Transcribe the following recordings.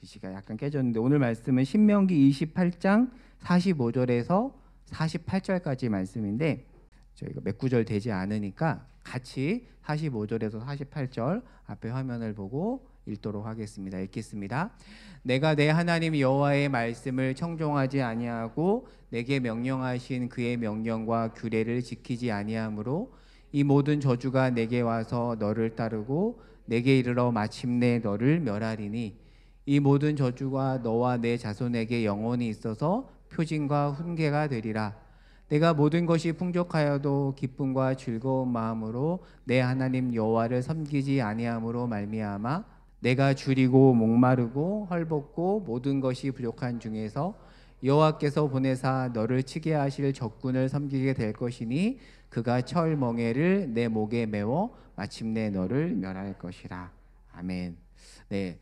글씨가 약간 깨졌는데 오늘 말씀은 신명기 28장 45절에서 48절까지 말씀인데 저희가 몇 구절 되지 않으니까 같이 45절에서 48절 앞에 화면을 보고 읽도록 하겠습니다. 읽겠습니다. 내가 내 하나님 여호와의 말씀을 청종하지 아니하고 내게 명령하신 그의 명령과 규례를 지키지 아니하므로 이 모든 저주가 내게 와서 너를 따르고 내게 이르러 마침내 너를 멸하리니 이 모든 저주가 너와 내 자손에게 영원히 있어서 표징과 훈계가 되리라. 내가 모든 것이 풍족하여도 기쁨과 즐거운 마음으로 내 하나님 여호와를 섬기지 아니함으로 말미암아 내가 줄이고 목마르고 헐벗고 모든 것이 부족한 중에서 여호와께서 보내사 너를 치게 하실 적군을 섬기게 될 것이니 그가 철 멍에를 내 목에 메워 마침내 너를 멸할 것이라. 아멘. 네,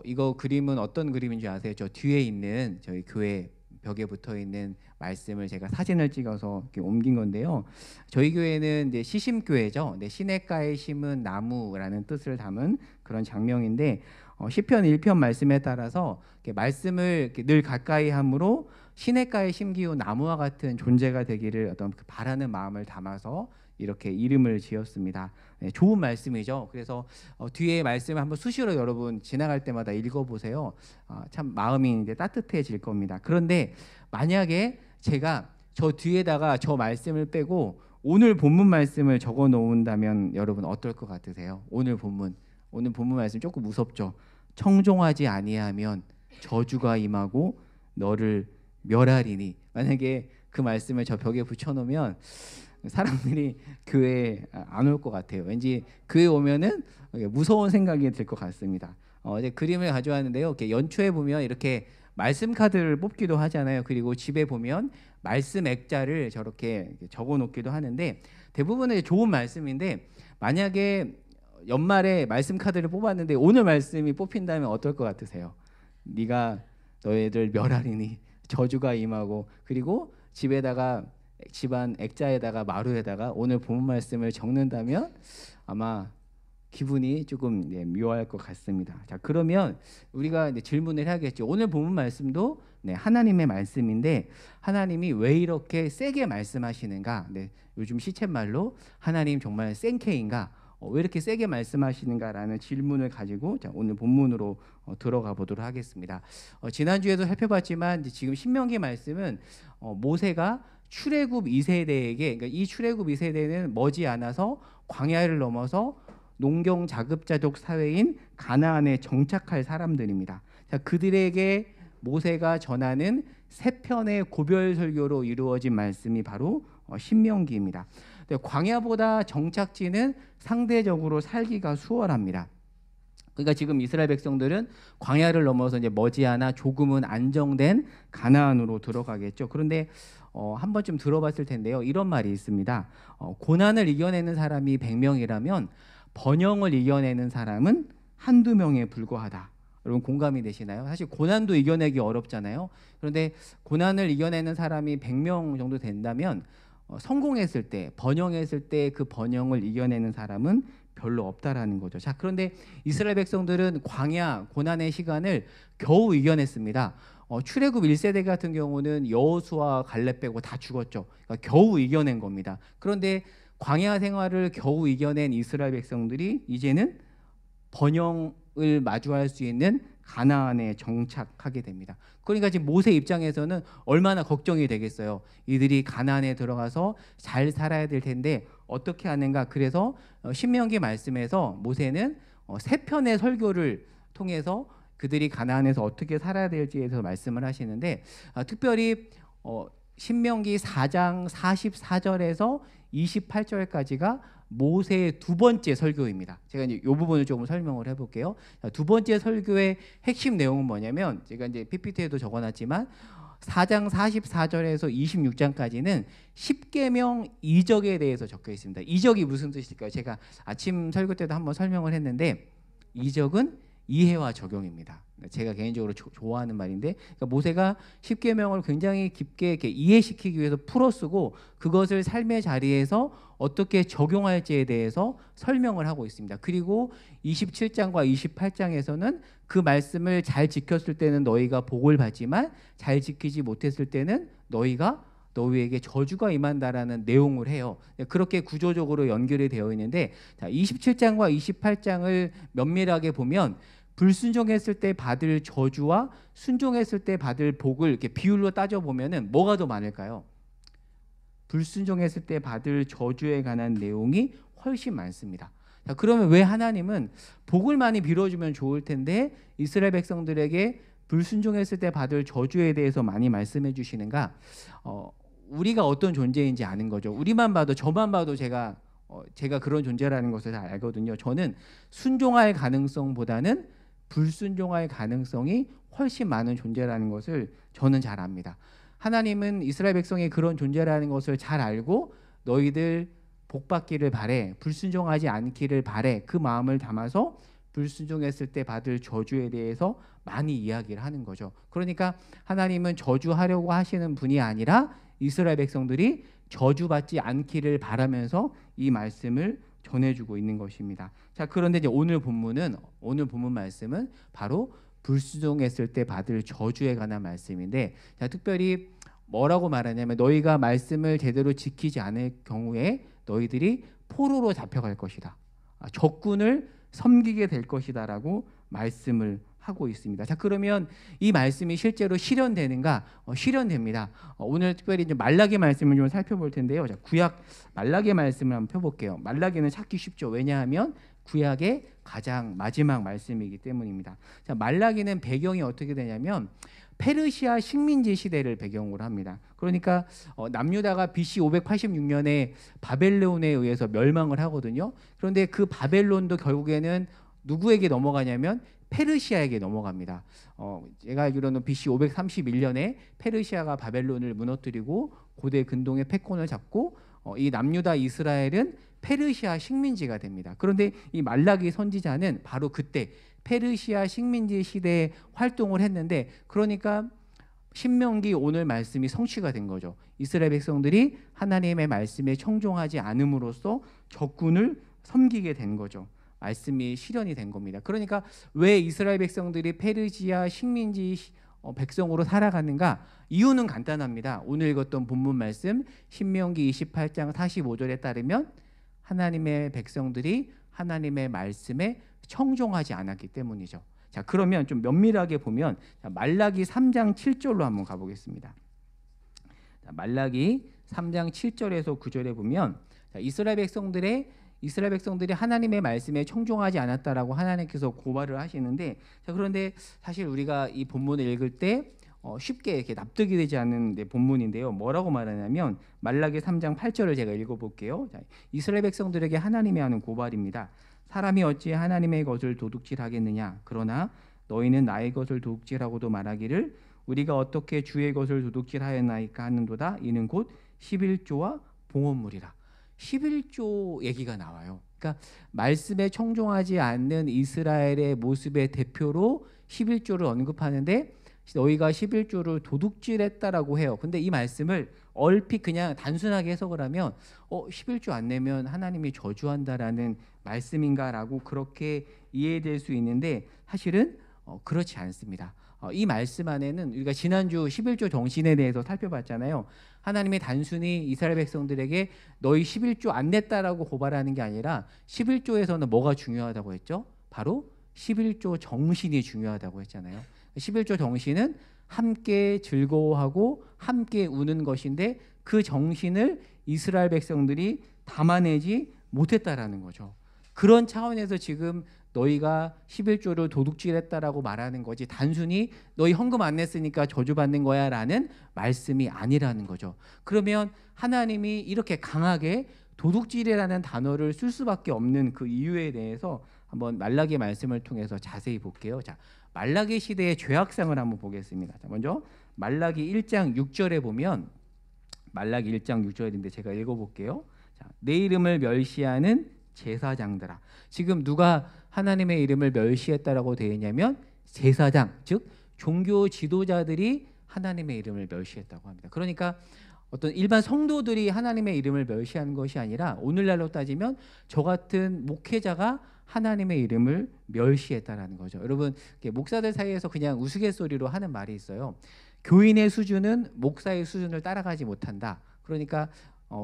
이거 그림은 어떤 그림인지 아세요? 저 뒤에 있는 저희 교회 벽에 붙어 있는 말씀을 제가 사진을 찍어서 이렇게 옮긴 건데요. 저희 교회는 이제 시심교회죠. 네, 시냇가에 심은 나무라는 뜻을 담은 그런 장면인데 시편 1편 말씀에 따라서 이렇게 말씀을 이렇게 늘 가까이 함으로 시냇가에 심기운 나무와 같은 존재가 되기를 어떤 그 바라는 마음을 담아서 이렇게 이름을 지었습니다. 네, 좋은 말씀이죠. 그래서 뒤에 말씀을 한번 수시로 여러분 지나갈 때마다 읽어보세요. 참 마음이 이제 따뜻해질 겁니다. 그런데 만약에 제가 저 뒤에다가 저 말씀을 빼고 오늘 본문 말씀을 적어 놓는다면 여러분 어떨 것 같으세요? 오늘 본문 말씀 조금 무섭죠. 청종하지 아니하면 저주가 임하고 너를 멸하리니. 만약에 그 말씀을 저 벽에 붙여놓으면 사람들이 교회에 안 올 것 같아요. 왠지 교회 오면은 무서운 생각이 들 것 같습니다. 이제 그림을 가져왔는데요. 이렇게 연초에 보면 이렇게 말씀 카드를 뽑기도 하잖아요. 그리고 집에 보면 말씀 액자를 저렇게 적어 놓기도 하는데 대부분은 좋은 말씀인데 만약에 연말에 말씀 카드를 뽑았는데 오늘 말씀이 뽑힌다면 어떨 것 같으세요? 네가 너희들 멸하리니 저주가 임하고 그리고 집안 액자에다가 마루에다가 오늘 본 말씀을 적는다면 아마 기분이 조금 묘할 것 같습니다. 자, 그러면 우리가 질문을 해야겠죠. 오늘 본 말씀도 하나님의 말씀인데 하나님이 왜 이렇게 세게 말씀하시는가? 요즘 시쳇말로 하나님 정말 센케인가? 왜 이렇게 세게 말씀하시는가라는 질문을 가지고 오늘 본문으로 들어가 보도록 하겠습니다. 지난주에도 살펴봤지만 지금 신명기 말씀은 모세가 출애굽 2세대에게 그러니까 이 출애굽 2세대는 머지않아서 광야를 넘어서 농경 자급자족 사회인 가나안에 정착할 사람들입니다. 자, 그들에게 모세가 전하는 세 편의 고별 설교로 이루어진 말씀이 바로 신명기입니다. 광야보다 정착지는 상대적으로 살기가 수월합니다. 그러니까 지금 이스라엘 백성들은 광야를 넘어서 이제 머지않아 조금은 안정된 가나안으로 들어가겠죠. 그런데 한 번쯤 들어봤을 텐데요. 이런 말이 있습니다. 고난을 이겨내는 사람이 100명이라면 번영을 이겨내는 사람은 한두 명에 불과하다. 여러분 공감이 되시나요? 사실 고난도 이겨내기 어렵잖아요. 그런데 고난을 이겨내는 사람이 100명 정도 된다면 성공했을 때, 번영했을 때 그 번영을 이겨내는 사람은 별로 없다라는 거죠. 자, 그런데 이스라엘 백성들은 광야 고난의 시간을 겨우 이겨냈습니다. 출애굽 1세대 같은 경우는 여호수아 갈렙 빼고 다 죽었죠. 그러니까 겨우 이겨낸 겁니다. 그런데 광야 생활을 겨우 이겨낸 이스라엘 백성들이 이제는 번영을 마주할 수 있는 가나안에 정착하게 됩니다. 그러니까 지금 모세 입장에서는 얼마나 걱정이 되겠어요. 이들이 가나안에 들어가서 잘 살아야 될 텐데 어떻게 하는가. 그래서 신명기 말씀에서 모세는 세 편의 설교를 통해서 그들이 가나안에서 어떻게 살아야 될지에 대해서 말씀을 하시는데 특별히 신명기 4장 44절에서 28절까지가 모세의 두 번째 설교입니다. 제가 이제 이 부분을 조금 설명을 해볼게요. 두 번째 설교의 핵심 내용은 뭐냐면 제가 이제 PPT에도 적어놨지만 4장 44절에서 26장까지는 십계명 이적에 대해서 적혀 있습니다. 이적이 무슨 뜻일까요? 제가 아침 설교 때도 한번 설명을 했는데 이적은 이해와 적용입니다. 제가 개인적으로 좋아하는 말인데, 그러니까 모세가 십계명을 굉장히 깊게 이렇게 이해시키기 위해서 풀어쓰고 그것을 삶의 자리에서 어떻게 적용할지에 대해서 설명을 하고 있습니다. 그리고 27장과 28장에서는 그 말씀을 잘 지켰을 때는 너희가 복을 받지만 잘 지키지 못했을 때는 너희에게 저주가 임한다라는 내용을 해요. 그렇게 구조적으로 연결이 되어 있는데, 자, 27장과 28장을 면밀하게 보면 불순종했을 때 받을 저주와 순종했을 때 받을 복을 이렇게 비율로 따져 보면은 뭐가 더 많을까요? 불순종했을 때 받을 저주에 관한 내용이 훨씬 많습니다. 자, 그러면 왜 하나님은 복을 많이 빌어주면 좋을 텐데 이스라엘 백성들에게 불순종했을 때 받을 저주에 대해서 많이 말씀해 주시는가? 우리가 어떤 존재인지 아는 거죠. 우리만 봐도, 저만 봐도 제가 그런 존재라는 것을 잘 알거든요. 저는 순종할 가능성보다는 불순종할 가능성이 훨씬 많은 존재라는 것을 저는 잘 압니다. 하나님은 이스라엘 백성이 그런 존재라는 것을 잘 알고 너희들 복받기를 바래, 불순종하지 않기를 바래, 그 마음을 담아서 불순종했을 때 받을 저주에 대해서 많이 이야기를 하는 거죠. 그러니까 하나님은 저주하려고 하시는 분이 아니라 이스라엘 백성들이 저주받지 않기를 바라면서 이 말씀을 전해주고 있는 것입니다. 자, 그런데 이제 오늘 본문 말씀은 바로 불순종했을 때 받을 저주에 관한 말씀인데, 자, 특별히 뭐라고 말하냐면 너희가 말씀을 제대로 지키지 않을 경우에 너희들이 포로로 잡혀갈 것이다. 적군을 섬기게 될 것이다라고 말씀을 하고 있습니다. 자, 그러면 이 말씀이 실제로 실현되는가? 실현됩니다. 오늘 특별히 이제 말라기 말씀을 좀 살펴볼 텐데요. 자, 구약 말라기 말씀을 한번 펴볼게요. 말라기는 찾기 쉽죠. 왜냐하면 구약의 가장 마지막 말씀이기 때문입니다. 자, 말라기는 배경이 어떻게 되냐면 페르시아 식민지 시대를 배경으로 합니다. 그러니까 남유다가 BC 586년에 바벨론에 의해서 멸망을 하거든요. 그런데 그 바벨론도 결국에는 누구에게 넘어가냐면 페르시아에게 넘어갑니다. 제가 알기로는 BC 531년에 페르시아가 바벨론을 무너뜨리고 고대 근동의 패권을 잡고 이 남유다 이스라엘은 페르시아 식민지가 됩니다. 그런데 이 말라기 선지자는 바로 그때 페르시아 식민지 시대에 활동을 했는데, 그러니까 신명기 오늘 말씀이 성취가 된 거죠. 이스라엘 백성들이 하나님의 말씀에 청종하지 않음으로써 적군을 섬기게 된 거죠. 말씀이 실현이 된 겁니다. 그러니까 왜 이스라엘 백성들이 페르시아 식민지 백성으로 살아가는가? 이유는 간단합니다. 오늘 읽었던 본문 말씀 신명기 28장 45절에 따르면 하나님의 백성들이 하나님의 말씀에 청종하지 않았기 때문이죠. 자, 그러면 좀 면밀하게 보면 말라기 3장 7절로 한번 가보겠습니다. 자, 말라기 3장 7절에서 9절에 보면 이스라엘 백성들이 하나님의 말씀에 청종하지 않았다라고 하나님께서 고발을 하시는데, 자, 그런데 사실 우리가 이 본문을 읽을 때 쉽게 이렇게 납득이 되지 않는 본문인데요. 뭐라고 말하냐면 말라기 3장 8절을 제가 읽어볼게요. 자, 이스라엘 백성들에게 하나님이 하는 고발입니다. 사람이 어찌 하나님의 것을 도둑질하겠느냐? 그러나 너희는 나의 것을 도둑질하고도 말하기를 우리가 어떻게 주의 것을 도둑질하였나이까 하는도다. 이는 곧 11조와 봉헌물이라. 11조 얘기가 나와요. 그러니까 말씀에 청종하지 않는 이스라엘의 모습의 대표로 11조를 언급하는데 너희가 11조를 도둑질했다라고 해요. 근데 이 말씀을 얼핏 그냥 단순하게 해석을 하면 11조 안 내면 하나님이 저주한다라는 말씀인가라고 그렇게 이해될 수 있는데, 사실은 그렇지 않습니다. 이 말씀 안에는 우리가 지난주 11조 정신에 대해서 살펴봤잖아요. 하나님이 단순히 이스라엘 백성들에게 너희 11조 안 냈다라고 고발하는 게 아니라 11조에서는 뭐가 중요하다고 했죠? 바로 11조 정신이 중요하다고 했잖아요. 11조 정신은 함께 즐거워하고 함께 우는 것인데 그 정신을 이스라엘 백성들이 담아내지 못했다라는 거죠. 그런 차원에서 지금 너희가 11조를 도둑질했다라고 말하는 거지, 단순히 너희 헌금 안 냈으니까 저주받는 거야 라는 말씀이 아니라는 거죠. 그러면 하나님이 이렇게 강하게 도둑질이라는 단어를 쓸 수밖에 없는 그 이유에 대해서 한번 말라기 말씀을 통해서 자세히 볼게요. 자, 말라기 시대의 죄악상을 한번 보겠습니다. 자, 먼저 말라기 1장 6절에 보면, 말라기 1장 6절인데 제가 읽어볼게요. 자, 내 이름을 멸시하는 제사장들아. 지금 누가 하나님의 이름을 멸시했다라고 되어 있냐면 제사장, 즉 종교 지도자들이 하나님의 이름을 멸시했다고 합니다. 그러니까 어떤 일반 성도들이 하나님의 이름을 멸시한 것이 아니라 오늘날로 따지면 저 같은 목회자가 하나님의 이름을 멸시했다라는 거죠. 여러분, 목사들 사이에서 그냥 우스갯소리로 하는 말이 있어요. 교인의 수준은 목사의 수준을 따라가지 못한다. 그러니까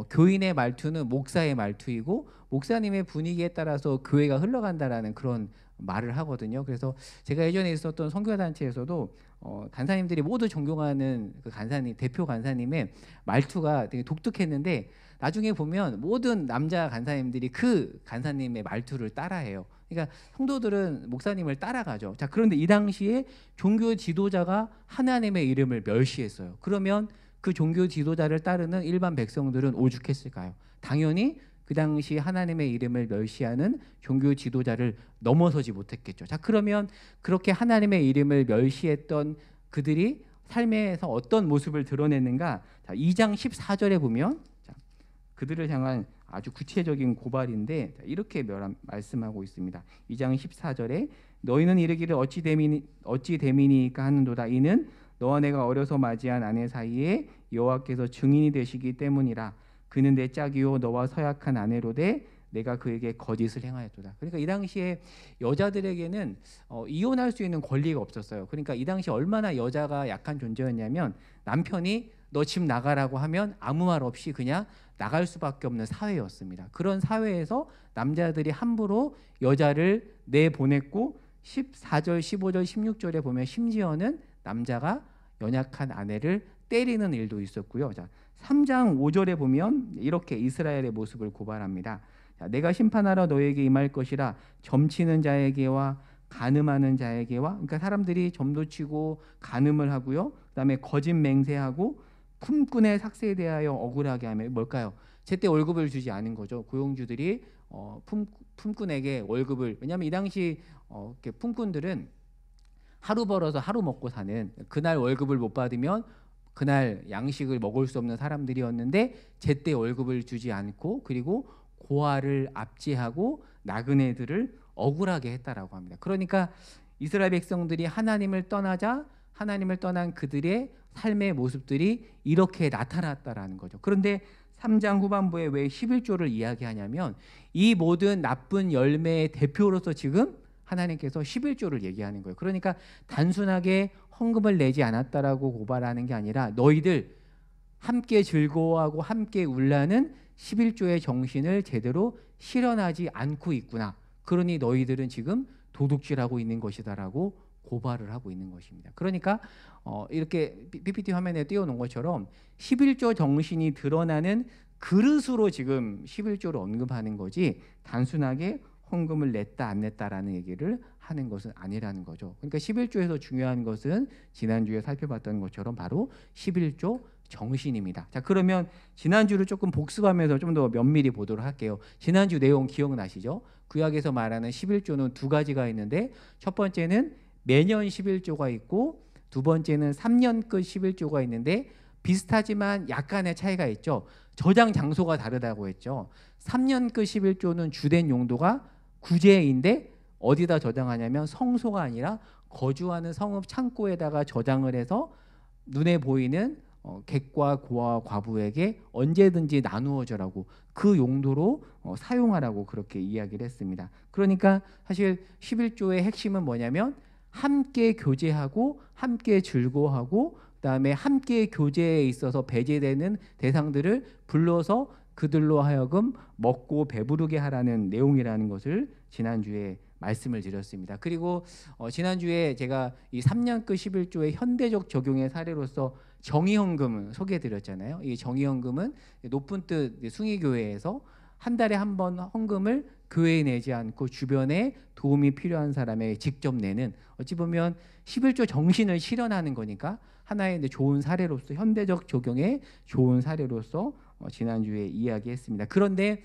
교인의 말투는 목사의 말투이고 목사님의 분위기에 따라서 교회가 흘러간다라는 그런 말을 하거든요. 그래서 제가 예전에 있었던 선교단체에서도 간사님들이 모두 존경하는 그 간사님, 대표 간사님의 말투가 되게 독특했는데 나중에 보면 모든 남자 간사님들이 그 간사님의 말투를 따라해요. 그러니까 성도들은 목사님을 따라가죠. 자, 그런데 이 당시에 종교 지도자가 하나님의 이름을 멸시했어요. 그러면 그 종교 지도자를 따르는 일반 백성들은 오죽했을까요? 당연히 그 당시 하나님의 이름을 멸시하는 종교 지도자를 넘어서지 못했겠죠. 자, 그러면 그렇게 하나님의 이름을 멸시했던 그들이 삶에서 어떤 모습을 드러냈는가? 자, 2장 14절에 보면 자, 그들을 향한 아주 구체적인 고발인데 이렇게 말씀하고 있습니다. 2장 14절에 너희는 이르기를 어찌 됨이니까 하는도다. 이는 너와 내가 어려서 맞이한 아내 사이에 여호와께서 증인이 되시기 때문이라. 그는 내 짝이요 너와 서약한 아내로되 내가 그에게 거짓을 행하였도다. 그러니까 이 당시에 여자들에게는 이혼할 수 있는 권리가 없었어요. 그러니까 이 당시 얼마나 여자가 약한 존재였냐면 남편이 너 집 나가라고 하면 아무 말 없이 그냥 나갈 수밖에 없는 사회였습니다. 그런 사회에서 남자들이 함부로 여자를 내보냈고 14절, 15절, 16절에 보면 심지어는 남자가 연약한 아내를 때리는 일도 있었고요. 자, 3장 5절에 보면 이렇게 이스라엘의 모습을 고발합니다. 자, 내가 심판하러 너에게 임할 것이라 점치는 자에게와 간음하는 자에게와, 그러니까 사람들이 점도 치고 간음을 하고요. 그다음에 거짓 맹세하고 품꾼의 삭세에 대하여 억울하게 하며 뭘까요? 제때 월급을 주지 않은 거죠. 고용주들이 품꾼에게 월급을, 왜냐하면 이 당시 품꾼들은 하루 벌어서 하루 먹고 사는, 그날 월급을 못 받으면 그날 양식을 먹을 수 없는 사람들이었는데 제때 월급을 주지 않고 그리고 고아를 압제하고 나그네들을 억울하게 했다라고 합니다. 그러니까 이스라엘 백성들이 하나님을 떠나자 하나님을 떠난 그들의 삶의 모습들이 이렇게 나타났다라는 거죠. 그런데 3장 후반부에 왜 11조를 이야기하냐면 이 모든 나쁜 열매의 대표로서 지금 하나님께서 11조를 얘기하는 거예요. 그러니까 단순하게 헌금을 내지 않았다라고 고발하는 게 아니라 너희들 함께 즐거워하고 함께 울라는 11조의 정신을 제대로 실현하지 않고 있구나. 그러니 너희들은 지금 도둑질하고 있는 것이다라고 고발을 하고 있는 것입니다. 그러니까 이렇게 PPT 화면에 띄워놓은 것처럼 11조 정신이 드러나는 그릇으로 지금 11조를 언급하는 거지 단순하게 헌금을 냈다 안 냈다라는 얘기를 하는 것은 아니라는 거죠. 그러니까 11조에서 중요한 것은 지난주에 살펴봤던 것처럼 바로 11조 정신입니다. 자, 그러면 지난주를 조금 복습하면서 좀 더 면밀히 보도록 할게요. 지난주 내용 기억나시죠? 구약에서 말하는 11조는 두 가지가 있는데 첫 번째는 매년 11조가 있고 두 번째는 3년 끝 11조가 있는데 비슷하지만 약간의 차이가 있죠. 저장 장소가 다르다고 했죠. 3년 끝 11조는 주된 용도가 구제인데 어디다 저장하냐면 성소가 아니라 거주하는 성읍 창고에다가 저장을 해서 눈에 보이는 객과 고아와 과부에게 언제든지 나누어 주라고 그 용도로 사용하라고 그렇게 이야기를 했습니다. 그러니까 사실 11조의 핵심은 뭐냐면 함께 교제하고 함께 즐거워하고 그다음에 함께 교제에 있어서 배제되는 대상들을 불러서 그들로 하여금 먹고 배부르게 하라는 내용이라는 것을 지난주에 말씀을 드렸습니다. 그리고 지난주에 제가 이 3년 끝 11조의 현대적 적용의 사례로서 정의헌금을 소개해드렸잖아요. 이 정의헌금은 높은 뜻 숭의교회에서 한 달에 한 번 헌금을 교회에 내지 않고 주변에 도움이 필요한 사람에게 직접 내는, 어찌 보면 11조 정신을 실현하는 거니까 하나의 좋은 사례로서, 현대적 적용의 좋은 사례로서 지난주에 이야기했습니다. 그런데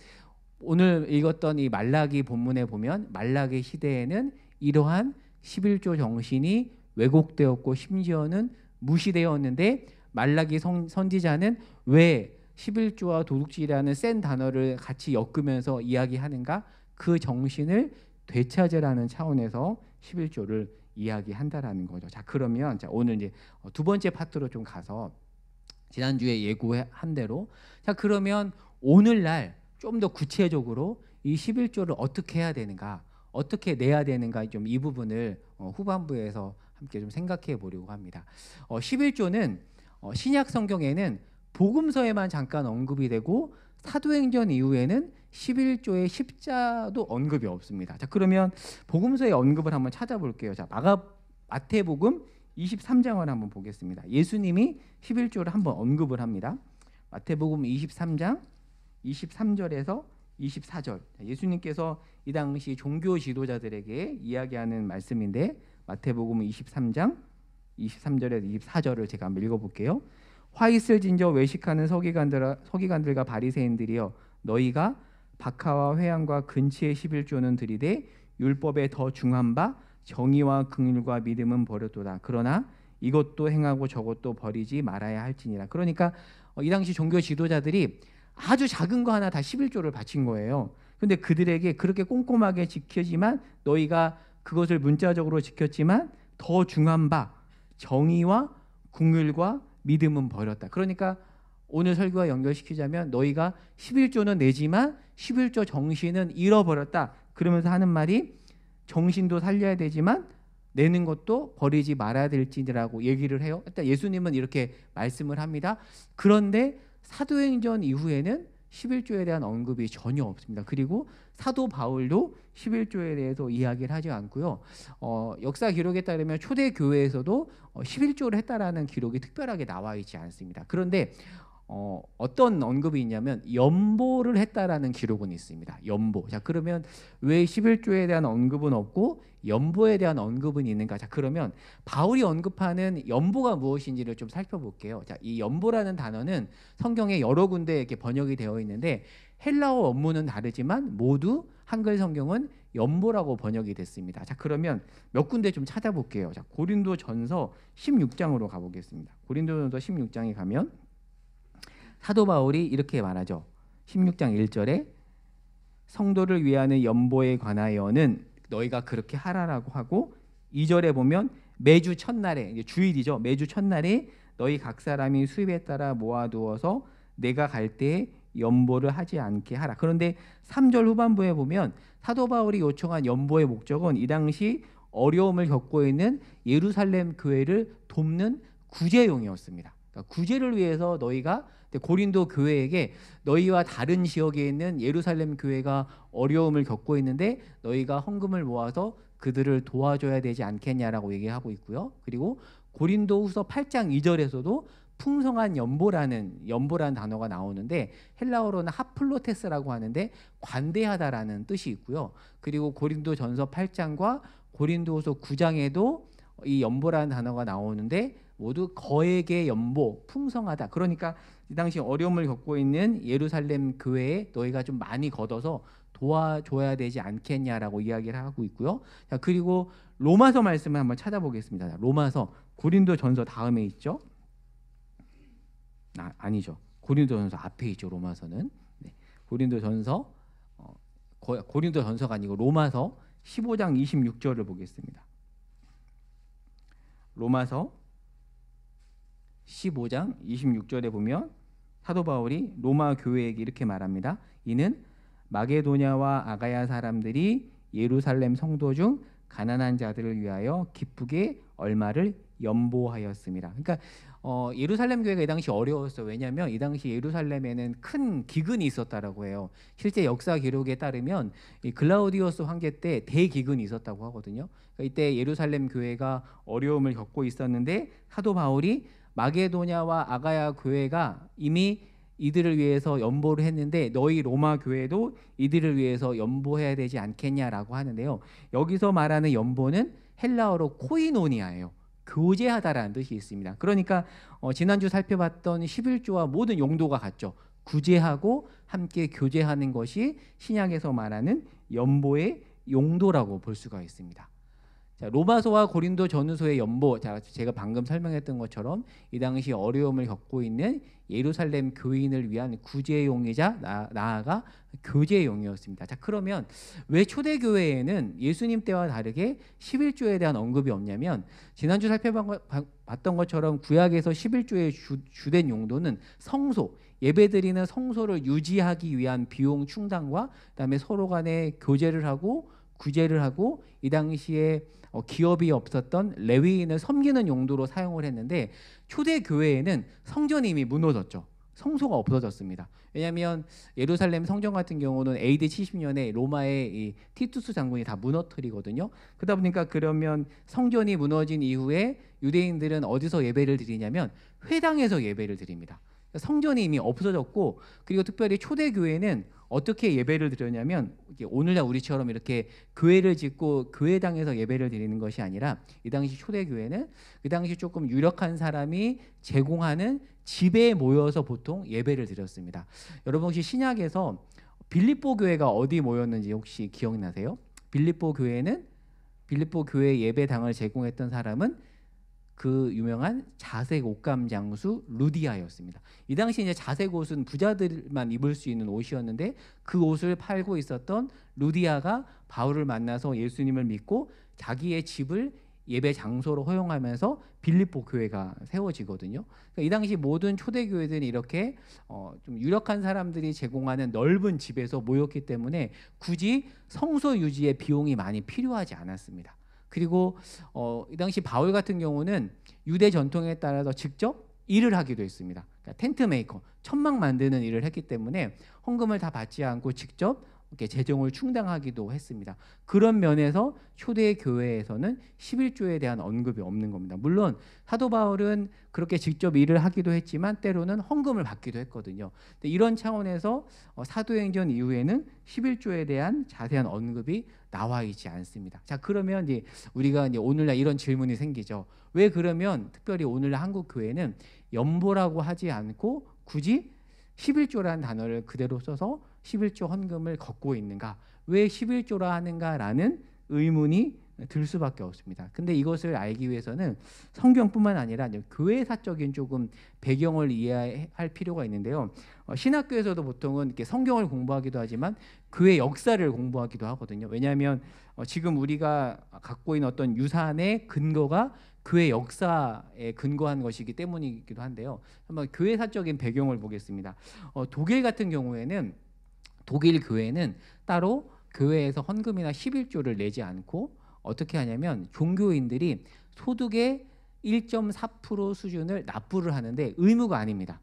오늘 읽었던 이 말라기 본문에 보면 말라기 시대에는 이러한 11조 정신이 왜곡되었고 심지어는 무시되었는데 말라기 선지자는 왜 11조와 도둑질이라는 센 단어를 같이 엮으면서 이야기하는가? 그 정신을 되찾으라는 차원에서 11조를 이야기한다라는 거죠. 자, 그러면 오늘 이제 두 번째 파트로 좀 가서 지난주에 예고한 대로 자, 그러면 오늘날 좀 더 구체적으로 이 11조를 어떻게 해야 되는가, 어떻게 내야 되는가, 좀 이 부분을 후반부에서 함께 좀 생각해 보려고 합니다. 11조는 신약 성경에는 복음서에만 잠깐 언급이 되고 사도행전 이후에는 11조의 십자도 언급이 없습니다. 자, 그러면 복음서의 언급을 한번 찾아볼게요. 자, 마태복음 23장을 한번 보겠습니다. 예수님이 11조를 한번 언급을 합니다. 마태복음 23장 23절에서 24절. 예수님께서 이 당시 종교 지도자들에게 이야기하는 말씀인데 마태복음 23장 23절에서 24절을 제가 한번 읽어볼게요. 화 있을 진저 외식하는 서기관들과 바리새인들이여, 너희가 박하와 회양과 근치의 11조는 들이되 율법에 더 중한 바 정의와 긍휼과 믿음은 버렸도다. 그러나 이것도 행하고 저것도 버리지 말아야 할지니라. 그러니까 이 당시 종교 지도자들이 아주 작은 거 하나 다 11조를 바친 거예요. 근데 그들에게 그렇게 꼼꼼하게 지켜지만 너희가 그것을 문자적으로 지켰지만 더 중한 바 정의와 긍휼과 믿음은 버렸다. 그러니까 오늘 설교와 연결시키자면 너희가 11조는 내지만 11조 정신은 잃어버렸다. 그러면서 하는 말이 정신도 살려야 되지만 내는 것도 버리지 말아야 될지라고 얘기를 해요. 일단 예수님은 이렇게 말씀을 합니다. 그런데 사도행전 이후에는 11조에 대한 언급이 전혀 없습니다. 그리고 사도 바울도 11조에 대해서 이야기를 하지 않고요. 역사 기록에 따르면 초대 교회에서도 11조를 했다라는 기록이 특별하게 나와 있지 않습니다. 그런데 어떤 언급이 있냐면 연보를 했다라는 기록은 있습니다. 연보. 자, 그러면 왜 11조에 대한 언급은 없고 연보에 대한 언급은 있는가? 자, 그러면 바울이 언급하는 연보가 무엇인지를 좀 살펴볼게요. 자, 이 연보라는 단어는 성경에 여러 군데 이렇게 번역이 되어 있는데 헬라어 원문은 다르지만 모두 한글 성경은 연보라고 번역이 됐습니다. 자, 그러면 몇 군데 좀 찾아볼게요. 자, 고린도전서 16장으로 가보겠습니다. 고린도전서 16장에 가면 사도 바울이 이렇게 말하죠. 16장 1절에 성도를 위하는 연보에 관하여는 너희가 그렇게 하라라고 하고 2절에 보면 매주 첫날에, 이제 주일이죠. 매주 첫날에 너희 각 사람이 수입에 따라 모아두어서 내가 갈 때에 연보를 하지 않게 하라. 그런데 3절 후반부에 보면 사도 바울이 요청한 연보의 목적은 이 당시 어려움을 겪고 있는 예루살렘 교회를 돕는 구제용이었습니다. 그러니까 구제를 위해서 너희가 고린도 교회에게 너희와 다른 지역에 있는 예루살렘 교회가 어려움을 겪고 있는데 너희가 헌금을 모아서 그들을 도와줘야 되지 않겠냐라고 얘기하고 있고요. 그리고 고린도후서 8장 2절에서도 풍성한 연보라는 단어가 나오는데 헬라어로는 하플로테스라고 하는데 관대하다라는 뜻이 있고요. 그리고 고린도전서 8장과 고린도후서 9장에도 이 연보라는 단어가 나오는데 모두 거액의 연보, 풍성하다. 그러니까 이 당시 어려움을 겪고 있는 예루살렘 교회에 너희가 좀 많이 걷어서 도와줘야 되지 않겠냐라고 이야기를 하고 있고요. 자, 그리고 로마서 말씀을 한번 찾아보겠습니다. 로마서, 고린도전서 다음에 있죠. 아니죠. 고린도전서 앞에 있죠. 로마서는. 네. 고린도전서가 아니고 로마서 15장 26절을 보겠습니다. 로마서 15장 26절에 보면 사도 바울이 로마 교회에게 이렇게 말합니다. 이는 마게도냐와 아가야 사람들이 예루살렘 성도 중 가난한 자들을 위하여 기쁘게 얼마를 연보하였습니다. 그러니까 예루살렘 교회가 이 당시 어려웠어요. 왜냐하면 이 당시 예루살렘에는 큰 기근이 있었다라고 해요. 실제 역사 기록에 따르면 이 글라우디오스 황제 때 대기근이 있었다고 하거든요. 그러니까 이때 예루살렘 교회가 어려움을 겪고 있었는데 사도 바울이 마게도냐와 아가야 교회가 이미 이들을 위해서 연보를 했는데 너희 로마 교회도 이들을 위해서 연보해야 되지 않겠냐라고 하는데요. 여기서 말하는 연보는 헬라어로 코이노니아예요. 교제하다라는 뜻이 있습니다. 그러니까 지난주 살펴봤던 11조와 모든 용도가 같죠. 구제하고 함께 교제하는 것이 신약에서 말하는 연보의 용도라고 볼 수가 있습니다. 자, 로마서와 고린도 전후서의 연보, 제가 방금 설명했던 것처럼 이 당시 어려움을 겪고 있는 예루살렘 교인을 위한 구제용이자 나아가 교제용이었습니다. 자, 그러면 왜 초대교회에는 예수님 때와 다르게 11조에 대한 언급이 없냐면, 지난주 살펴봤던 것처럼 구약에서 11조의 주된 용도는 성소, 예배드리는 성소를 유지하기 위한 비용 충당과 그다음에 서로 간에 교제를 하고 구제를 하고 이 당시에 기업이 없었던 레위인을 섬기는 용도로 사용을 했는데, 초대 교회에는 성전이 이미 무너졌죠. 성소가 없어졌습니다. 왜냐하면 예루살렘 성전 같은 경우는 AD 70년에 로마의 이 티투스 장군이 다 무너뜨리거든요. 그러다 보니까 그러면 성전이 무너진 이후에 유대인들은 어디서 예배를 드리냐면 회당에서 예배를 드립니다. 성전이 이미 없어졌고, 그리고 특별히 초대교회는 어떻게 예배를 드렸냐면, 오늘날 우리처럼 이렇게 교회를 짓고 교회당에서 예배를 드리는 것이 아니라, 이 당시 초대교회는 그 당시 조금 유력한 사람이 제공하는 집에 모여서 보통 예배를 드렸습니다. 여러분 혹시 신약에서 빌립보 교회가 어디 모였는지 혹시 기억나세요? 빌립보 교회 예배당을 제공했던 사람은 그 유명한 자색 옷감 장수 루디아였습니다. 이 당시 이제 자색 옷은 부자들만 입을 수 있는 옷이었는데, 그 옷을 팔고 있었던 루디아가 바울을 만나서 예수님을 믿고 자기의 집을 예배 장소로 허용하면서 빌립보 교회가 세워지거든요. 그러니까 이 당시 모든 초대 교회들이 이렇게 좀 유력한 사람들이 제공하는 넓은 집에서 모였기 때문에 굳이 성소 유지에 비용이 많이 필요하지 않았습니다. 그리고 이 당시 바울 같은 경우는 유대 전통에 따라서 직접 일을 하기도 했습니다. 그러니까 텐트 메이커, 천막 만드는 일을 했기 때문에 헌금을 다 받지 않고 직접 이렇게 재정을 충당하기도 했습니다. 그런 면에서 초대 교회에서는 11조에 대한 언급이 없는 겁니다. 물론 사도 바울은 그렇게 직접 일을 하기도 했지만 때로는 헌금을 받기도 했거든요. 근데 이런 차원에서 사도행전 이후에는 11조에 대한 자세한 언급이 나와 있지 않습니다. 자, 그러면 이제 우리가 이제 오늘날 이런 질문이 생기죠. 왜 그러면 특별히 오늘날 한국 교회는 연보라고 하지 않고 굳이 11조라는 단어를 그대로 써서 11조 헌금을 걷고 있는가? 왜 11조라 하는가라는 의문이 들 수밖에 없습니다. 근데 이것을 알기 위해서는 성경뿐만 아니라 교회사적인 조금 배경을 이해할 필요가 있는데요. 신학교에서도 보통은 이렇게 성경을 공부하기도 하지만 교회 역사를 공부하기도 하거든요. 왜냐하면 지금 우리가 갖고 있는 어떤 유산의 근거가 교회 역사에 근거한 것이기 때문이기도 한데요. 한번 교회사적인 배경을 보겠습니다. 독일 같은 경우에는, 독일 교회는 따로 교회에서 헌금이나 11조를 내지 않고 어떻게 하냐면 종교인들이 소득의 1.4% 수준을 납부를 하는데 의무가 아닙니다.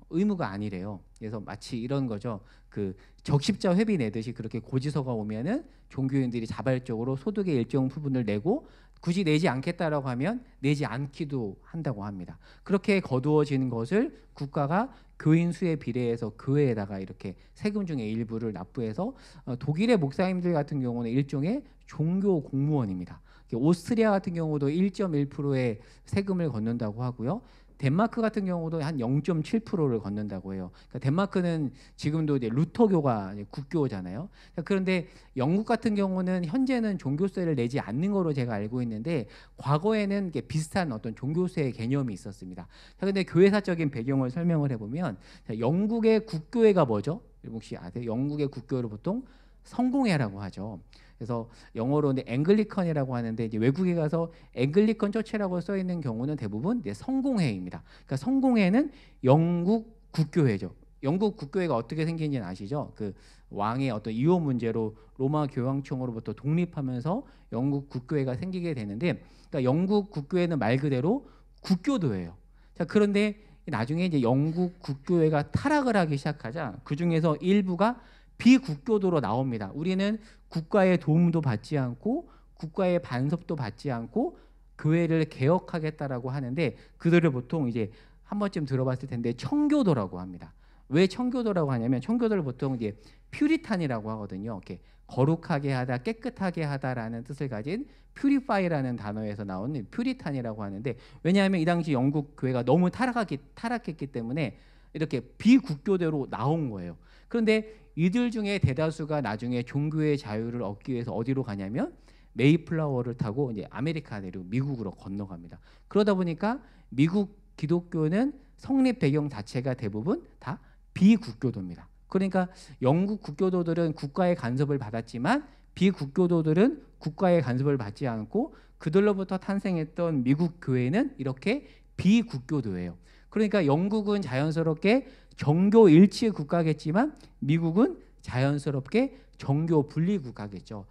의무가 아니래요. 그래서 마치 이런 거죠. 그 적십자 회비 내듯이 그렇게 고지서가 오면은 종교인들이 자발적으로 소득의 일정 부분을 내고 굳이 내지 않겠다라고 하면 내지 않기도 한다고 합니다. 그렇게 거두어지는 것을 국가가 교인 수에 비례해서 교회에다가 이렇게 세금 중에 일부를 납부해서, 독일의 목사님들 같은 경우는 일종의 종교 공무원입니다. 오스트리아 같은 경우도 1.1%의 세금을 걷는다고 하고요. 덴마크 같은 경우도 한 0.7%를 걷는다고 해요. 그러니까 덴마크는 지금도 이제 루터교가 국교잖아요. 그런데 영국 같은 경우는 현재는 종교세를 내지 않는 거로 제가 알고 있는데, 과거에는 비슷한 어떤 종교세 개념이 있었습니다. 그런데 교회사적인 배경을 설명을 해보면, 영국의 국교회가 뭐죠? 혹시 아세요? 영국의 국교회를 보통 성공회라고 하죠. 그래서 영어로 앵글리컨이라고 하는데, 이제 외국에 가서 앵글리컨 처치라고 써 있는 경우는 대부분 이제 성공회입니다. 그러니까 성공회는 영국 국교회죠. 영국 국교회가 어떻게 생긴지는 아시죠? 그 왕의 어떤 이혼 문제로 로마 교황청으로부터 독립하면서 영국 국교회가 생기게 되는데, 그러니까 영국 국교회는 말 그대로 국교도예요. 자, 그런데 나중에 이제 영국 국교회가 타락을 하기 시작하자 그 중에서 일부가 비국교도로 나옵니다. 우리는 국가의 도움도 받지 않고 국가의 반섭도 받지 않고 교회를 개혁하겠다라고 하는데, 그들을 보통 이제 한 번쯤 들어봤을 텐데 청교도라고 합니다. 왜 청교도라고 하냐면, 청교도를 보통 이제 퓨리탄이라고 하거든요. 이렇게 거룩하게 하다, 깨끗하게 하다라는 뜻을 가진 퓨리파이라는 단어에서 나온 퓨리탄이라고 하는데, 왜냐하면 이 당시 영국 교회가 너무 타락했기 때문에 이렇게 비국교대로 나온 거예요. 그런데 이들 중에 대다수가 나중에 종교의 자유를 얻기 위해서 어디로 가냐면 메이플라워를 타고 이제 아메리카 내리고 미국으로 건너갑니다. 그러다 보니까 미국 기독교는 성립 배경 자체가 대부분 다 비국교도입니다. 그러니까 영국 국교도들은 국가의 간섭을 받았지만 비국교도들은 국가의 간섭을 받지 않고 그들로부터 탄생했던 미국 교회는 이렇게 비국교도예요. 그러니까 영국은 자연스럽게 정교 일치 국가겠지만 미국은 자연스럽게 정교 분리 국가겠죠.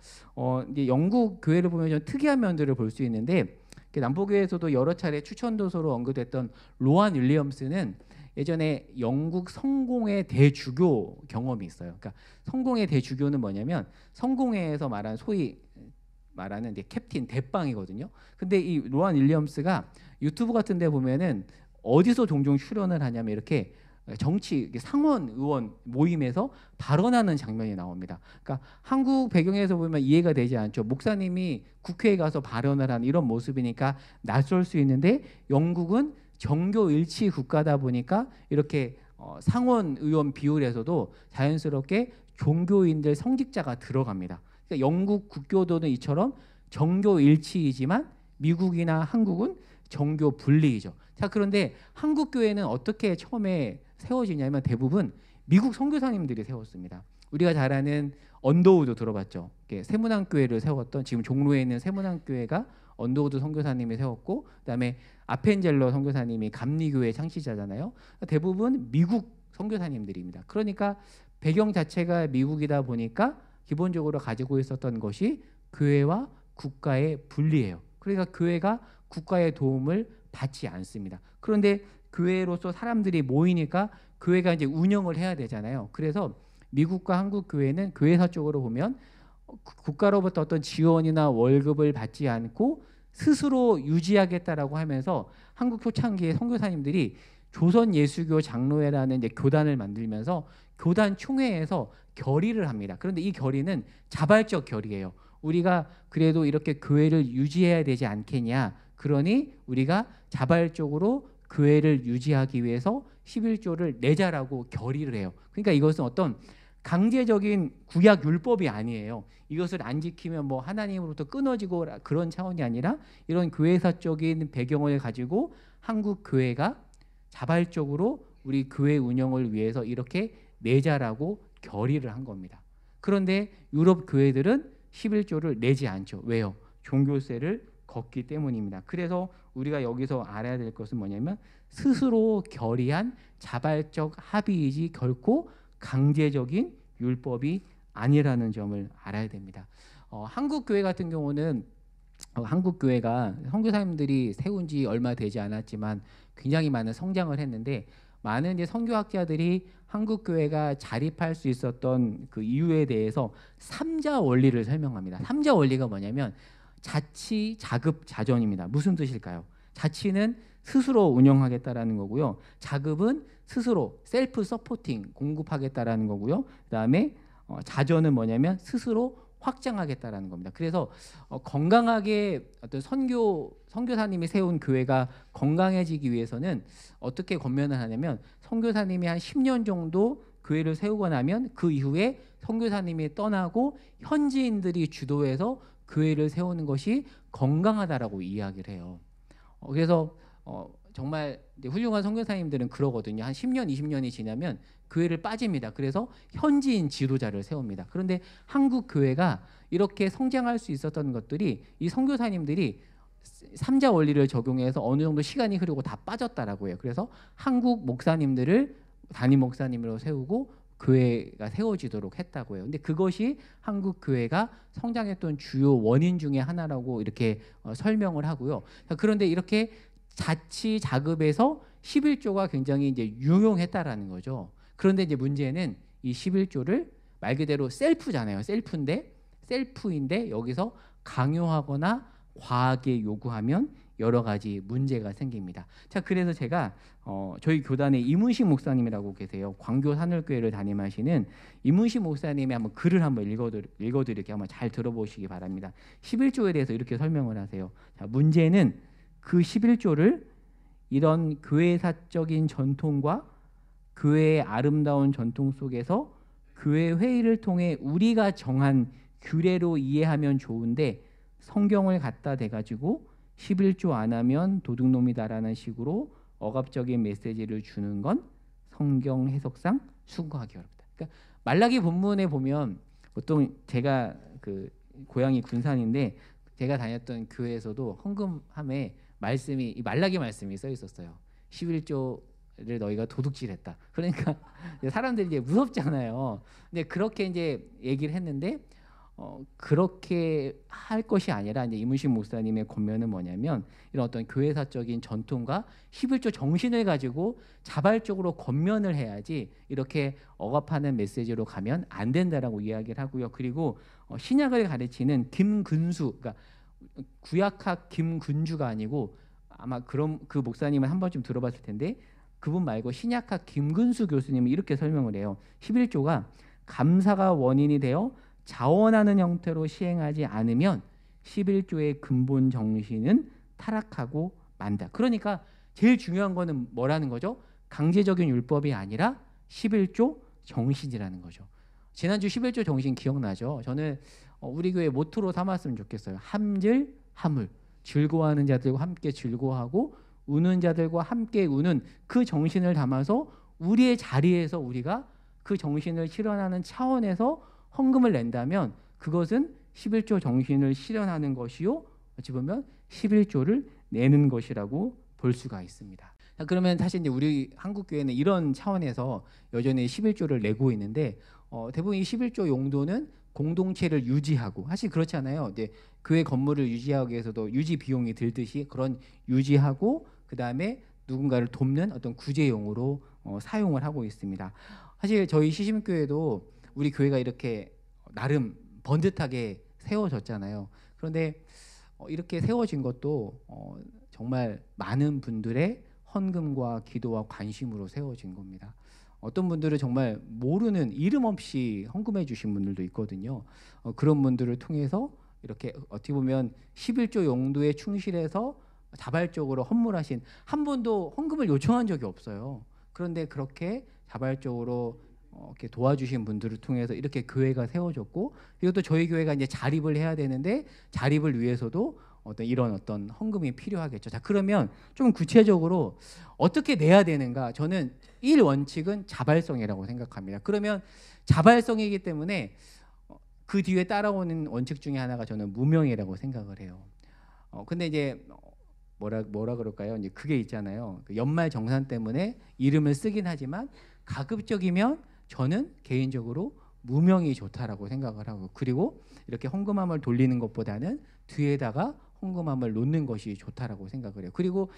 이제 영국 교회를 보면 좀 특이한 면들을 볼 수 있는데 남부교회에서도 여러 차례 추천도서로 언급됐던 로안 윌리엄스는 예전에 영국 성공회 대주교 경험이 있어요. 그러니까 성공회 대주교는 뭐냐면 성공회에서 말하는 소위 말하는 이제 캡틴 대빵이거든요. 근데 이 로안 윌리엄스가 유튜브 같은 데 보면은 어디서 종종 출연을 하냐면 이렇게 정치 상원 의원 모임에서 발언하는 장면이 나옵니다. 그러니까 한국 배경에서 보면 이해가 되지 않죠. 목사님이 국회에 가서 발언을 하는 이런 모습이니까 낯설 수 있는데 영국은 정교 일치 국가다 보니까 이렇게 상원 의원 비율에서도 자연스럽게 종교인들 성직자가 들어갑니다. 그러니까 영국 국교도는 이처럼 정교 일치이지만 미국이나 한국은 정교 분리이죠. 자, 그런데 한국 교회는 어떻게 처음에 세워지냐면 대부분 미국 선교사님들이 세웠습니다. 우리가 잘 아는 언더우드 들어봤죠. 세문안교회를 세웠던 지금 종로에 있는 세문안교회가 언더우드 선교사님이 세웠고 그다음에 아펜젤러 선교사님이 감리교회 창시자잖아요. 대부분 미국 선교사님들입니다. 그러니까 배경 자체가 미국이다 보니까 기본적으로 가지고 있었던 것이 교회와 국가의 분리예요. 그러니까 교회가 국가의 도움을 받지 않습니다. 그런데 교회로서 사람들이 모이니까 교회가 이제 운영을 해야 되잖아요. 그래서 미국과 한국 교회는 교회사 쪽으로 보면 국가로부터 어떤 지원이나 월급을 받지 않고 스스로 유지하겠다라고 하면서 한국 초창기에 선교사님들이 조선 예수교 장로회라는 이제 교단을 만들면서 교단 총회에서 결의를 합니다. 그런데 이 결의는 자발적 결의예요. 우리가 그래도 이렇게 교회를 유지해야 되지 않겠냐. 그러니 우리가 자발적으로 교회를 유지하기 위해서 11조를 내자라고 결의를 해요. 그러니까 이것은 어떤 강제적인 구약 율법이 아니에요. 이것을 안 지키면 뭐 하나님으로부터 끊어지고 그런 차원이 아니라 이런 교회사적인 배경을 가지고 한국 교회가 자발적으로 우리 교회 운영을 위해서 이렇게 내자라고 결의를 한 겁니다. 그런데 유럽 교회들은 11조를 내지 않죠. 왜요? 종교세를 걷기 때문입니다. 그래서 우리가 여기서 알아야 될 것은 뭐냐면 스스로 결의한 자발적 합의이지 결코 강제적인 율법이 아니라는 점을 알아야 됩니다. 한국 교회 같은 경우는 한국 교회가 선교사님들이 세운 지 얼마 되지 않았지만 굉장히 많은 성장을 했는데 많은 이제 선교학자들이 한국 교회가 자립할 수 있었던 그 이유에 대해서 삼자 원리를 설명합니다. 삼자 원리가 뭐냐면 자치, 자급, 자전입니다. 무슨 뜻일까요? 자치는 스스로 운영하겠다라는 거고요. 자급은 스스로 셀프 서포팅 공급하겠다라는 거고요. 그다음에 자전은 뭐냐면 스스로 확장하겠다라는 겁니다. 그래서 건강하게 어떤 선교사님이 세운 교회가 건강해지기 위해서는 어떻게 권면을 하냐면 선교사님이 한 10년 정도 교회를 세우고 나면 그 이후에 선교사님이 떠나고 현지인들이 주도해서 교회를 세우는 것이 건강하다라고 이야기를 해요. 그래서 정말 이제 훌륭한 선교사님들은 그러거든요. 한 10년, 20년이 지나면 교회를 빠집니다. 그래서 현지인 지도자를 세웁니다. 그런데 한국 교회가 이렇게 성장할 수 있었던 것들이 이 선교사님들이 삼자 원리를 적용해서 어느 정도 시간이 흐르고 다 빠졌다라고 해요. 그래서 한국 목사님들을 담임 목사님으로 세우고 교회가 세워지도록 했다고 해요. 근데 그것이 한국 교회가 성장했던 주요 원인 중에 하나라고 이렇게 설명을 하고요. 그런데 이렇게 자치 자급에서 11조가 굉장히 이제 유용했다라는 거죠. 그런데 이제 문제는 이 11조를 말 그대로 셀프잖아요. 셀프인데 여기서 강요하거나 과하게 요구하면 여러 가지 문제가 생깁니다. 자, 그래서 제가 저희 교단에 이문식 목사님이라고 계세요. 광교 산울교회를 담임하시는 이문식 목사님의 한번 글을 한번 읽어드릴게요. 한번 잘 들어보시기 바랍니다. 11조에 대해서 이렇게 설명을 하세요. 자, 문제는 그 11조를 이런 교회사적인 전통과 교회의 아름다운 전통 속에서 교회 회의를 통해 우리가 정한 규례로 이해하면 좋은데 성경을 갖다 대가지고 11조 안 하면 도둑놈이다라는 식으로 억압적인 메시지를 주는 건 성경 해석상 수긍하기 어렵다. 그러니까 말라기 본문에 보면 보통 제가 그 고향이 군산인데 제가 다녔던 교회에서도 헌금함에 말씀이 이 말라기 말씀이 써 있었어요. 11조를 너희가 도둑질했다. 그러니까 사람들이 이제 무섭잖아요. 근데 그렇게 이제 얘기를 했는데 그렇게 할 것이 아니라 이제 이문식 목사님의 권면은 뭐냐면 이런 어떤 교회사적인 전통과 11조 정신을 가지고 자발적으로 권면을 해야지 이렇게 억압하는 메시지로 가면 안 된다라고 이야기를 하고요. 그리고 신약을 가르치는 김근수, 그러니까 구약학 김근주가 아니고 아마 그런 그 목사님은 한 번쯤 들어봤을 텐데 그분 말고 신약학 김근수 교수님은 이렇게 설명을 해요. 11조가 감사가 원인이 되어 자원하는 형태로 시행하지 않으면 11조의 근본 정신은 타락하고 만다. 그러니까 제일 중요한 거는 뭐라는 거죠? 강제적인 율법이 아니라 11조 정신이라는 거죠. 지난주 11조 정신 기억나죠? 저는 우리 교회 모토로 삼았으면 좋겠어요. 함질 함을. 즐거워하는 자들과 함께 즐거워하고 우는 자들과 함께 우는 그 정신을 담아서 우리의 자리에서 우리가 그 정신을 실현하는 차원에서 헌금을 낸다면 그것은 11조 정신을 실현하는 것이요. 어찌 보면 11조를 내는 것이라고 볼 수가 있습니다. 그러면 사실 이제 우리 한국 교회는 이런 차원에서 여전히 11조를 내고 있는데 대부분 이 11조 용도는 공동체를 유지하고 사실 그렇잖아요. 이제 교회 건물을 유지하기 위해서도 유지 비용이 들듯이 그런 유지하고 그 다음에 누군가를 돕는 어떤 구제용으로 사용을 하고 있습니다. 사실 저희 시심교회도 우리 교회가 이렇게 나름 번듯하게 세워졌잖아요. 그런데 이렇게 세워진 것도 정말 많은 분들의 헌금과 기도와 관심으로 세워진 겁니다. 어떤 분들은 정말 모르는 이름 없이 헌금해 주신 분들도 있거든요. 그런 분들을 통해서 이렇게 어떻게 보면 11조 용도에 충실해서 자발적으로 헌물하신 한 번도 헌금을 요청한 적이 없어요. 그런데 그렇게 자발적으로 이렇게 도와주신 분들을 통해서 이렇게 교회가 세워졌고 그리고 또 저희 교회가 이제 자립을 해야 되는데 자립을 위해서도 이런 어떤 헌금이 필요하겠죠. 자, 그러면 좀 구체적으로 어떻게 내야 되는가? 저는 1원칙은 자발성이라고 생각합니다. 그러면 자발성이기 때문에 그 뒤에 따라오는 원칙 중에 하나가 저는 무명이라고 생각을 해요. 근데 이제 뭐라 그럴까요? 이제 그게 있잖아요. 그 연말 정산 때문에 이름을 쓰긴 하지만 가급적이면 저는 개인적으로 무명이 좋다라고 생각을 하고 그리고 이렇게 헌금함을 돌리는 것보다는 뒤에다가 헌금함을 놓는 것이 좋다라고 생각을 해요. 그리고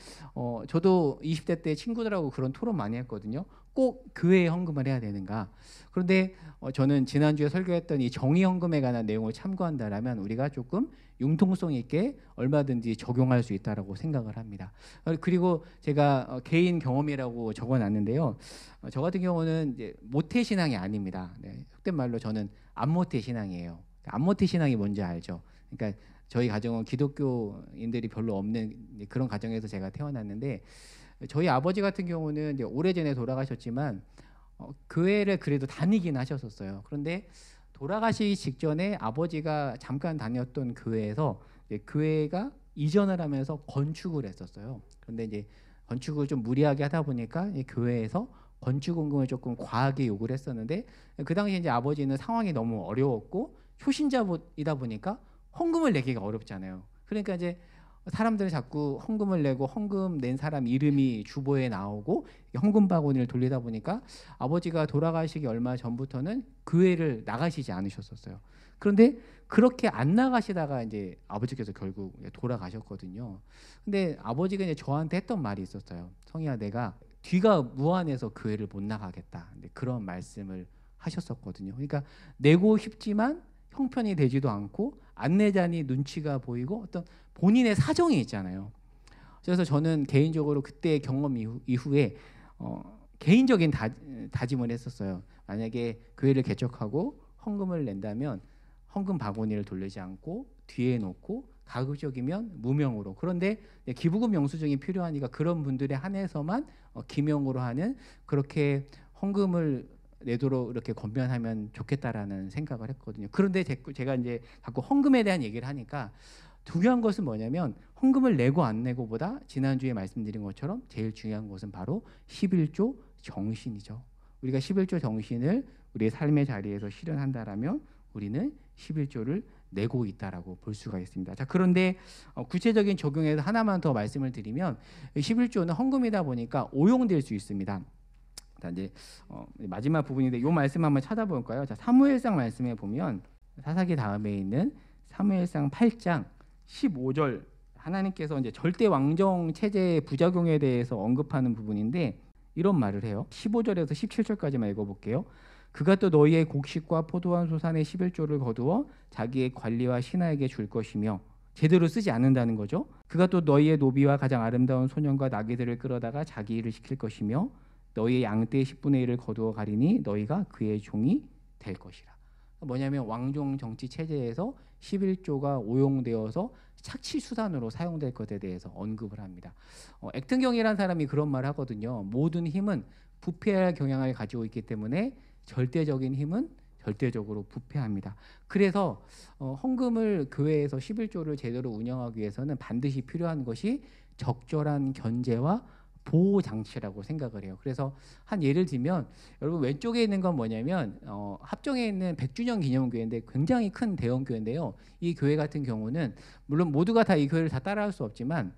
저도 20대 때 친구들하고 그런 토론 많이 했거든요. 꼭 교회에 헌금을 해야 되는가? 그런데 저는 지난주에 설교했던 이 정의 헌금에 관한 내용을 참고한다라면 우리가 조금 융통성 있게 얼마든지 적용할 수 있다라고 생각을 합니다. 그리고 제가 개인 경험이라고 적어놨는데요. 저 같은 경우는 이제 모태 신앙이 아닙니다. 네, 속된 말로 저는 안모태 신앙이에요. 안모태 신앙이 뭔지 알죠? 그러니까 저희 가정은 기독교인들이 별로 없는 그런 가정에서 제가 태어났는데 저희 아버지 같은 경우는 이제 오래전에 돌아가셨지만 교회를 그래도 다니긴 하셨었어요. 그런데 돌아가시기 직전에 아버지가 잠깐 다녔던 교회에서 교회가 이전을 하면서 건축을 했었어요. 그런데 이제 건축을 좀 무리하게 하다 보니까 교회에서 건축원금을 조금 과하게 요구를 했었는데 그 당시 이제 아버지는 상황이 너무 어려웠고 초신자이다 보니까 헌금을 내기가 어렵잖아요. 그러니까 이제 사람들이 자꾸 헌금을 내고 헌금 낸 사람 이름이 주보에 나오고 헌금 바구니를 돌리다 보니까 아버지가 돌아가시기 얼마 전부터는 교회를 나가시지 않으셨었어요. 그런데 그렇게 안 나가시다가 이제 아버지께서 결국 돌아가셨거든요. 근데 아버지가 이제 저한테 했던 말이 있었어요. 성희야, 내가 뒤가 무한해서 교회를 못 나가겠다. 그런 말씀을 하셨었거든요. 그러니까 내고 싶지만 형편이 되지도 않고 안 내자니 눈치가 보이고 어떤 본인의 사정이 있잖아요. 그래서 저는 개인적으로 그때의 경험 이후에 개인적인 다짐을 했었어요. 만약에 교회를 개척하고 헌금을 낸다면 헌금 바구니를 돌리지 않고 뒤에 놓고 가급적이면 무명으로. 그런데 기부금 영수증이 필요하니까 그런 분들에 한해서만 기명으로 하는 그렇게 헌금을 내도록 이렇게 권면하면 좋겠다라는 생각을 했거든요. 그런데 제가 이제 자꾸 헌금에 대한 얘기를 하니까 중요한 것은 뭐냐면 헌금을 내고 안 내고보다 지난주에 말씀드린 것처럼 제일 중요한 것은 바로 11조 정신이죠. 우리가 11조 정신을 우리의 삶의 자리에서 실현한다라면 우리는 11조를 내고 있다라고 볼 수가 있습니다. 자, 그런데 구체적인 적용에서 하나만 더 말씀을 드리면 11조는 헌금이다 보니까 오용될 수 있습니다. 자, 이제 마지막 부분인데 이 말씀 한번 찾아볼까요? 자, 사무엘상 말씀에 보면 사사기 다음에 있는 사무엘상 8장 15절 하나님께서 이제 절대 왕정 체제의 부작용에 대해서 언급하는 부분인데 이런 말을 해요. 15절에서 17절까지만 읽어볼게요. 그가 또 너희의 곡식과 포도원 소산의 11조를 거두어 자기의 관리와 신하에게 줄 것이며 제대로 쓰지 않는다는 거죠. 그가 또 너희의 노비와 가장 아름다운 소년과 나귀들을 끌어다가 자기 일을 시킬 것이며 너희의 양떼의 10분의 1을 거두어 가리니 너희가 그의 종이 될 것이라. 뭐냐면 왕종 정치 체제에서 11조가 오용되어서 착취 수단으로 사용될 것에 대해서 언급을 합니다. 액튼경이라는 사람이 그런 말을 하거든요. 모든 힘은 부패할 경향을 가지고 있기 때문에 절대적인 힘은 절대적으로 부패합니다. 그래서 헌금을 교회에서 11조를 제대로 운영하기 위해서는 반드시 필요한 것이 적절한 견제와 보호 장치라고 생각을 해요. 그래서 한 예를 들면 여러분 왼쪽에 있는 건 뭐냐면 합정에 있는 100주년 기념교회인데 굉장히 큰 대형 교회인데요. 이 교회 같은 경우는 물론 모두가 다 이 교회를 다 따라할 수 없지만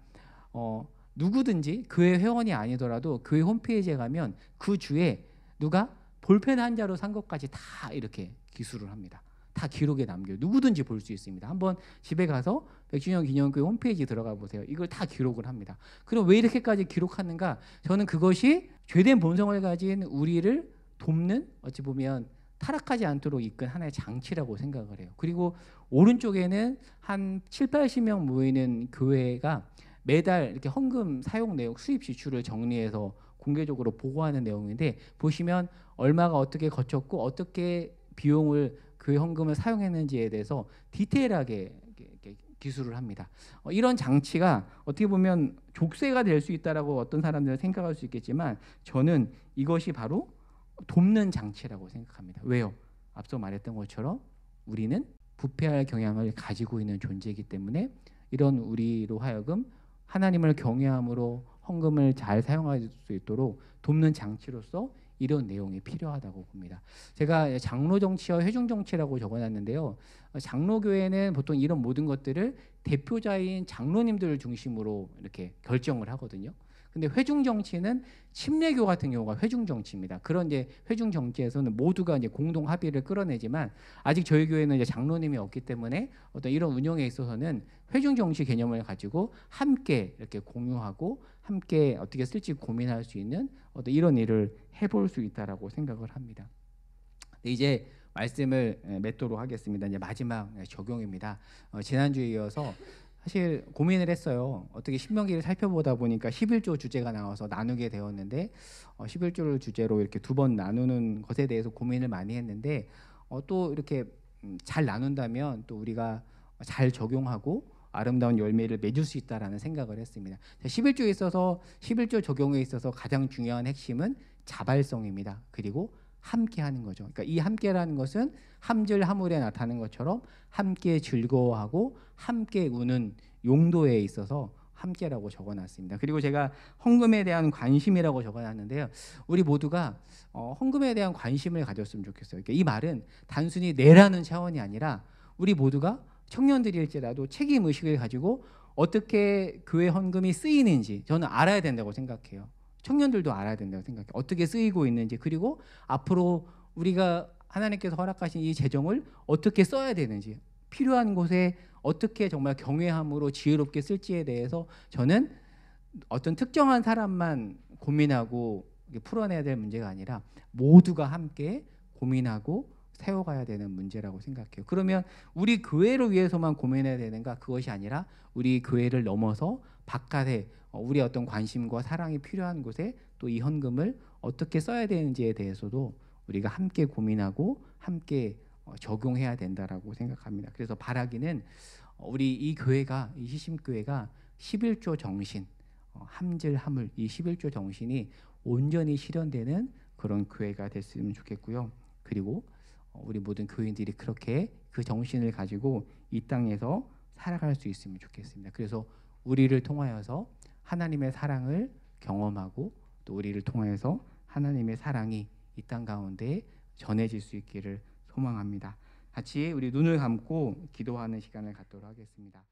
누구든지 교회 회원이 아니더라도 교회 홈페이지에 가면 그 주에 누가 볼펜 한 자루 산 것까지 다 이렇게 기술을 합니다. 다 기록에 남겨요. 누구든지 볼 수 있습니다. 한번 집에 가서 100주년 기념교회 홈페이지 들어가 보세요. 이걸 다 기록을 합니다. 그럼 왜 이렇게까지 기록하는가? 저는 그것이 죄된 본성을 가진 우리를 돕는 어찌 보면 타락하지 않도록 이끈 하나의 장치라고 생각을 해요. 그리고 오른쪽에는 한 7, 80명 모이는 교회가 매달 이렇게 헌금 사용 내용, 수입 지출을 정리해서 공개적으로 보고하는 내용인데 보시면 얼마가 어떻게 거쳤고 어떻게 비용을 그 헌금을 사용했는지에 대해서 디테일하게 기술을 합니다. 이런 장치가 어떻게 보면 족쇄가 될 수 있다라고 어떤 사람들은 생각할 수 있겠지만 저는 이것이 바로 돕는 장치라고 생각합니다. 왜요? 앞서 말했던 것처럼 우리는 부패할 경향을 가지고 있는 존재이기 때문에 이런 우리로 하여금 하나님을 경외함으로 헌금을 잘 사용할 수 있도록 돕는 장치로서 이런 내용이 필요하다고 봅니다. 제가 장로 정치와 회중 정치라고 적어놨는데요. 장로교회는 보통 이런 모든 것들을 대표자인 장로님들을 중심으로 이렇게 결정을 하거든요. 근데 회중 정치는 침례교 같은 경우가 회중 정치입니다. 그런 이제 회중 정치에서는 모두가 이제 공동 합의를 끌어내지만 아직 저희 교회는 이제 장로님이 없기 때문에 어떤 이런 운영에 있어서는 회중 정치 개념을 가지고 함께 이렇게 공유하고 함께 어떻게 쓸지 고민할 수 있는 어떤 이런 일을 해볼 수 있다라고 생각을 합니다. 이제 말씀을 맺도록 하겠습니다. 이제 마지막 적용입니다. 지난주에 이어서 사실 고민을 했어요. 어떻게 신명기를 살펴보다 보니까 11조 주제가 나와서 나누게 되었는데 11조를 주제로 이렇게 두 번 나누는 것에 대해서 고민을 많이 했는데 또 이렇게 잘 나눈다면 또 우리가 잘 적용하고 아름다운 열매를 맺을 수 있다라는 생각을 했습니다. 11조에 있어서 11조 적용에 있어서 가장 중요한 핵심은 자발성입니다. 그리고 함께 하는 거죠. 그러니까 이 함께라는 것은 함질 함울에 나타나는 것처럼 함께 즐거워하고 함께 우는 용도에 있어서 함께라고 적어놨습니다. 그리고 제가 헌금에 대한 관심이라고 적어놨는데요. 우리 모두가 헌금에 대한 관심을 가졌으면 좋겠어요. 그러니까 이 말은 단순히 내라는 차원이 아니라 우리 모두가 청년들일지라도 책임 의식을 가지고 어떻게 교회 헌금이 쓰이는지 저는 알아야 된다고 생각해요. 청년들도 알아야 된다고 생각해요. 어떻게 쓰이고 있는지 그리고 앞으로 우리가 하나님께서 허락하신 이 재정을 어떻게 써야 되는지 필요한 곳에 어떻게 정말 경외함으로 지혜롭게 쓸지에 대해서 저는 어떤 특정한 사람만 고민하고 풀어내야 될 문제가 아니라 모두가 함께 고민하고 세워가야 되는 문제라고 생각해요. 그러면 우리 교회를 위해서만 고민해야 되는가? 그것이 아니라 우리 교회를 넘어서 바깥에 우리의 어떤 관심과 사랑이 필요한 곳에 또 이 헌금을 어떻게 써야 되는지에 대해서도 우리가 함께 고민하고 함께 적용해야 된다라고 생각합니다. 그래서 바라기는 우리 이 교회가 이 희심교회가 11조 정신, 함질 함을 이 11조 정신이 온전히 실현되는 그런 교회가 됐으면 좋겠고요. 그리고 우리 모든 교인들이 그렇게 그 정신을 가지고 이 땅에서 살아갈 수 있으면 좋겠습니다. 그래서 우리를 통하여서 하나님의 사랑을 경험하고 또 우리를 통하여서 하나님의 사랑이 이 땅 가운데 전해질 수 있기를 소망합니다. 같이 우리 눈을 감고 기도하는 시간을 갖도록 하겠습니다.